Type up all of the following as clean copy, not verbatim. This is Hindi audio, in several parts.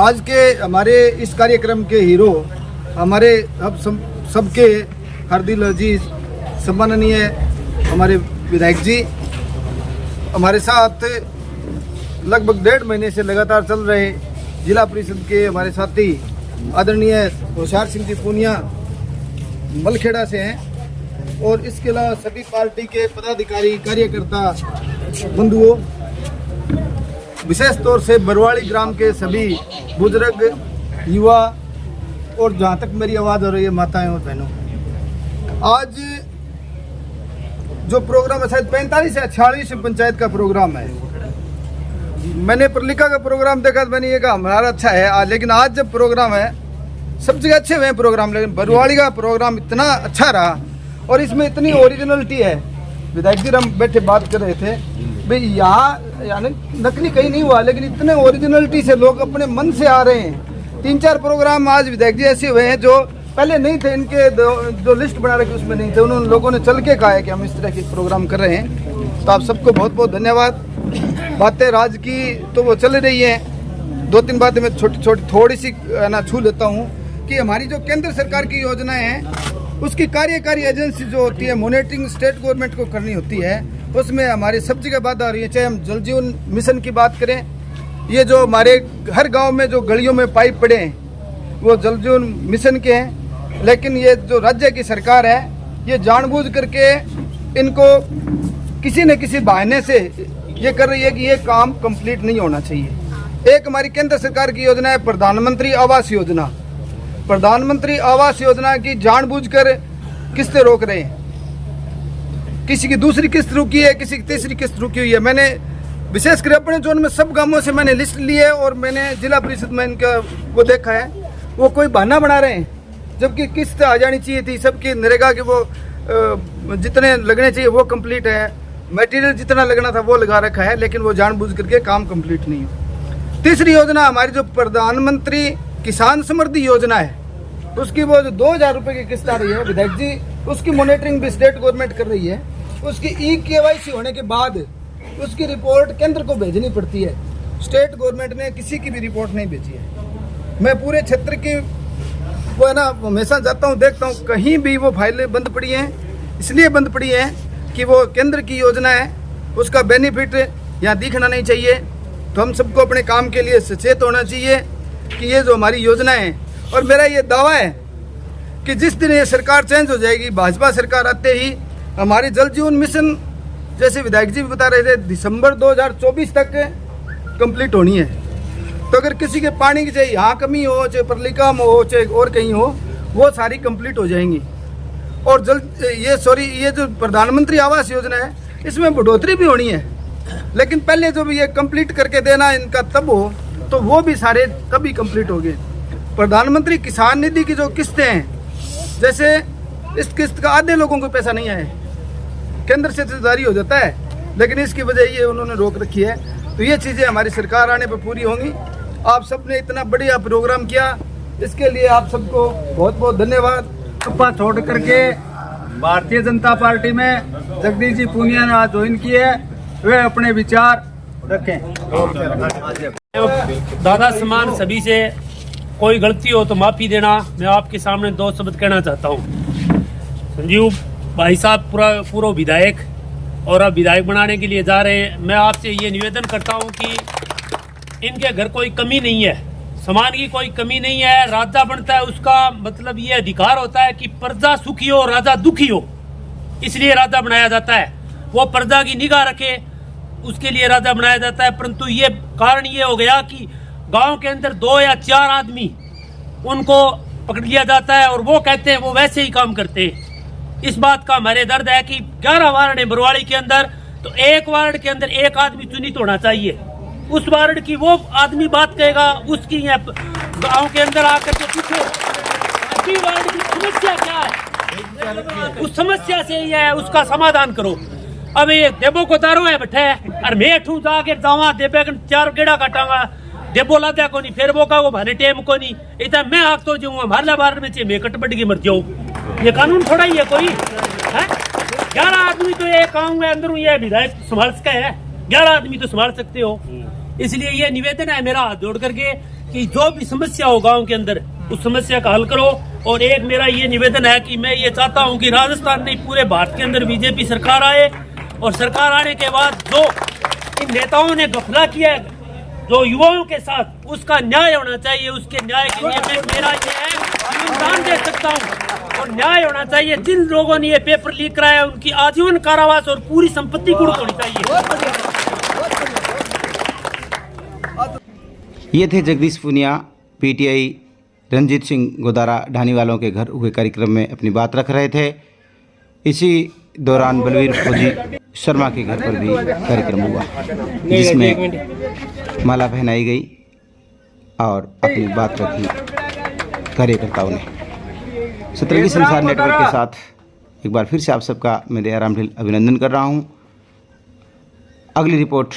आज के हमारे इस कार्यक्रम के हीरो हमारे अब सबके हार्दिक अजीज सम्माननीय हमारे विधायक जी हमारे साथ लगभग 1.5 महीने से लगातार चल रहे जिला परिषद के हमारे साथी आदरणीय होशियार सिंह जी पूनिया मलखेड़ा से हैं और इसके अलावा सभी पार्टी के पदाधिकारी कार्यकर्ता बंधुओं, विशेष तौर से बरवाड़ी ग्राम के सभी बुजुर्ग, युवा और जहाँ तक मेरी आवाज़ हो रही है माताएं और बहनों, आज जो प्रोग्राम है शायद 45 या 46 पंचायत का प्रोग्राम है। मैंने प्रलिका का प्रोग्राम देखा तो मैंने ये कहा हमारा अच्छा है आज, लेकिन आज जब प्रोग्राम है सब जगह अच्छे हुए प्रोग्राम, लेकिन बरवाड़ी का प्रोग्राम इतना अच्छा रहा और इसमें इतनी ओरिजिनलिटी है। विधायक जी हम बैठे बात कर रहे थे भाई यहाँ यानी नकली कहीं नहीं हुआ, लेकिन इतने ओरिजिनलिटी से लोग अपने मन से आ रहे हैं। 3-4 प्रोग्राम आज विधायक जी ऐसे हुए हैं जो पहले नहीं थे, इनके जो लिस्ट बना रखी उसमें नहीं थे, उन्होंने लोगों ने चल के कहा है कि हम इस तरह के प्रोग्राम कर रहे हैं। तो आप सबको बहुत बहुत धन्यवाद। बातें राज की तो वो चल रही हैं, 2-3 बातें मैं छोटी छोटी थोड़ी सी ना छू लेता हूँ कि हमारी जो केंद्र सरकार की योजनाएं हैं उसकी कार्यकारी एजेंसी जो होती है मॉनिटरिंग स्टेट गवर्नमेंट को करनी होती है, उसमें हमारी सब जगह बात आ रही है। चाहे हम जल जीवन मिशन की बात करें, ये जो हमारे हर गांव में जो गलियों में पाइप पड़े हैं वो जल जीवन मिशन के हैं, लेकिन ये जो राज्य की सरकार है ये जानबूझ करके इनको किसी न किसी बहाने से ये कर रही है कि ये काम कंप्लीट नहीं होना चाहिए। एक हमारी केंद्र सरकार की योजना है प्रधानमंत्री आवास योजना। प्रधानमंत्री आवास योजना की जानबूझकर किस्तें रोक रहे हैं, किसी की दूसरी किस्त रुकी है, किसी की तीसरी किस्त रुकी हुई है। मैंने विशेषकर अपने जोन में सब गांवों से मैंने लिस्ट ली है और मैंने जिला परिषद में इनका वो देखा है, वो कोई बहाना बना रहे हैं जबकि किस्त आ जानी चाहिए थी सबकी। नरेगा के वो जितने लगने चाहिए वो कंप्लीट है, मटेरियल जितना लगना था वो लगा रखा है, लेकिन वो जानबूझ करके काम कंप्लीट नहीं है। तीसरी योजना हमारी जो प्रधानमंत्री किसान समृद्धि योजना है, उसकी वो जो 2000 रुपये की किस्त आ रही है विधायक जी, उसकी मॉनिटरिंग भी स्टेट गवर्नमेंट कर रही है। उसकी KYC होने के बाद उसकी रिपोर्ट केंद्र को भेजनी पड़ती है। स्टेट गवर्नमेंट ने किसी की भी रिपोर्ट नहीं भेजी है। मैं पूरे क्षेत्र की वो है ना हमेशा जाता हूँ, देखता हूँ, कहीं भी वो फाइलें बंद पड़ी हैं। इसलिए बंद पड़ी हैं कि वो केंद्र की योजना है, उसका बेनिफिट यहाँ दिखना नहीं चाहिए। तो हम सबको अपने काम के लिए सचेत होना चाहिए कि ये जो हमारी योजना है, और मेरा ये दावा है कि जिस दिन ये सरकार चेंज हो जाएगी, भाजपा सरकार आते ही हमारी जल जीवन मिशन जैसे विधायक जी भी बता रहे थे दिसंबर 2024 तक कंप्लीट होनी है। तो अगर किसी के पानी की चाहे यहाँ कमी हो, चाहे प्रलिका में हो, चाहे और कहीं हो, वो सारी कंप्लीट हो जाएंगी। और ये जो प्रधानमंत्री आवास योजना है इसमें बढ़ोतरी भी होनी है, लेकिन पहले जो भी ये कंप्लीट करके देना इनका तब हो तो वो भी सारे तभी कंप्लीट हो गए। प्रधानमंत्री किसान निधि की जो किस्तें हैं, जैसे इस किस्त का आधे लोगों को पैसा नहीं आया, केंद्र से जारी हो जाता है, लेकिन इसकी वजह ये उन्होंने रोक रखी है। तो ये चीज़ें हमारी सरकार आने पर पूरी होंगी। आप सबने इतना बढ़िया प्रोग्राम किया, इसके लिए आप सबको बहुत बहुत धन्यवाद। सपा छोड़ करके भारतीय जनता पार्टी में जगदीश जी पूनिया ने आज ज्वाइन किए, वे अपने विचार रखें। दादा समान सभी से कोई गलती हो तो माफी देना। मैं आपके सामने 2 शब्द कहना चाहता हूँ। संजीव भाई साहब पूरा विधायक और अब विधायक बनाने के लिए जा रहे हैं। मैं आपसे ये निवेदन करता हूँ कि इनके घर कोई कमी नहीं है, सामान की कोई कमी नहीं है। राजा बनता है उसका मतलब ये अधिकार होता है कि प्रजा सुखी हो राजा दुखी हो, इसलिए राजा बनाया जाता है। वो प्रजा की निगाह रखे उसके लिए राजा बनाया जाता है। परंतु ये कारण ये हो गया कि गांव के अंदर 2 या 4 आदमी उनको पकड़ लिया जाता है और वो कहते हैं वो वैसे ही काम करते हैं। इस बात का हमारे दर्द है कि 11 वार्ड है बरवाड़ी के अंदर, तो एक वार्ड के अंदर एक आदमी चुनित होना चाहिए। उस वार्ड की वो आदमी बात कहेगा, उसकी गांव के अंदर आकर के पूछो अभी वार्ड की समस्या क्या है, उस समस्या से ही है उसका समाधान करो। अब ये देवो को दारो है बैठे और मैं ठू जाके जावा देवे 4 गेड़ा काटांगा, देवो लाद्या को नहीं, फिर वो का वो भारे टेम को नहीं, इतना मैं आग तो जो हमारे बार में मैं कटपट की मर जाऊँ। ये कानून थोड़ा ही है कोई है। 11 आदमी तो ये गाँव है अंदर ये विधायक संभाल सका है, 11 आदमी तो संभाल सकते हो। इसलिए ये निवेदन है मेरा हाथ जोड़ करके कि जो भी समस्या हो गांव के अंदर उस समस्या का हल करो। और एक मेरा ये निवेदन है कि मैं ये चाहता हूं कि राजस्थान नहीं पूरे भारत के अंदर बीजेपी सरकार आए, और सरकार आने के बाद जो इन नेताओं ने घपला किया है जो युवाओं के साथ, उसका न्याय होना चाहिए। उसके न्याय के लिए मैं मेरा ये है योगदान दे सकता हूँ, और न्याय होना चाहिए। जिन लोगों ने ये पेपर लीक कराया उनकी आजीवन कारावास और पूरी संपत्ति कुर्क होनी चाहिए। ये थे जगदीश पूनिया, पीटीआई रंजीत सिंह गोदारा ढानी वालों के घर हुए कार्यक्रम में अपनी बात रख रहे थे। इसी दौरान बलवीर फौजी शर्मा के घर पर भी कार्यक्रम हुआ, जिसमें माला पहनाई गई और अपनी बात रखी कार्यकर्ताओं ने। सतरंगी संसार नेटवर्क के साथ एक बार फिर से आप सबका मैं दयाराम ढिल अभिनंदन कर रहा हूँ। अगली रिपोर्ट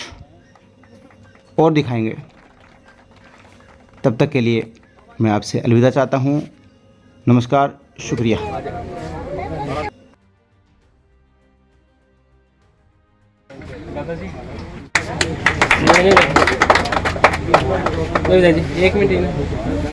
और दिखाएंगे, तब तक के लिए मैं आपसे अलविदा चाहता हूँ। नमस्कार, शुक्रिया। एक मिनट।